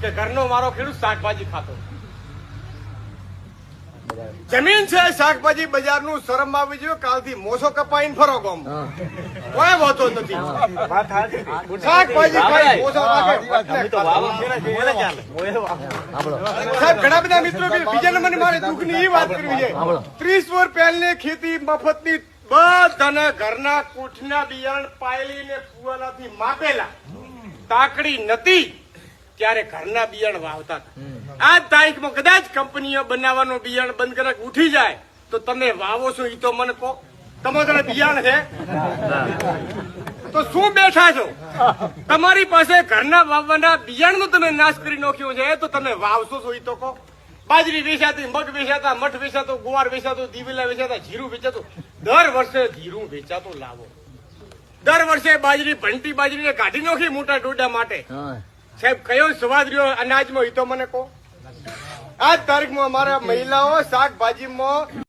કે ઘરનો મારો ખેડૂત શાકભાજી ખાતો. જમીન છે શાકભાજી બજારનું શરમ આવી જોઈએ. કાલથી મોસો કપાઈને ફરો ગામ કોઈ વાતો નથી. શાકભાજી ખાઈ મોસો સાહેબ ઘણા બધા મિત્રો બીજા મને મારે દુઃખની એ વાત કરવી છે. 30 વર્ષ પહેલની ખેતી મફતની બધાને ઘરના કૂઠના બિયારણ પાયલીને ફુવાલાથી માપેલા તાકડી નથી ત્યારે ઘરના બિયારણ વાવતા હતા. આ તારીખમાં કદાચ કંપનીઓ બનાવવાનું બિયારણ બંધ કરે ઉઠી જાય તો તમે વાવો છો એ તો મને કહો. તમારે બિયારણ છે તો શું બેઠા છો? તમારી પાસે ઘરના વાવવાના બિયારણનો તમે નાશ કરી નાખ્યો છે તો તમે વાવશો છો એ તો કહો. બાજરી વેચાતી, મગ વેચાતા, મઠ વેચાતો, ગુવાર વેચાતો, દિવેલા વેચાતા, જીરું વેચાતું. દર વર્ષે જીરું વેચાતું લાવો. દર વર્ષે બાજરી ભંટી બાજરીને કાઢી નાખી મોટા ડોડા માટે. સાહેબ કયો સ્વાદ રહ્યો અનાજમાં એ તો મને કહો. આ તારીખમાં અમારા મહિલાઓ શાકભાજીમાં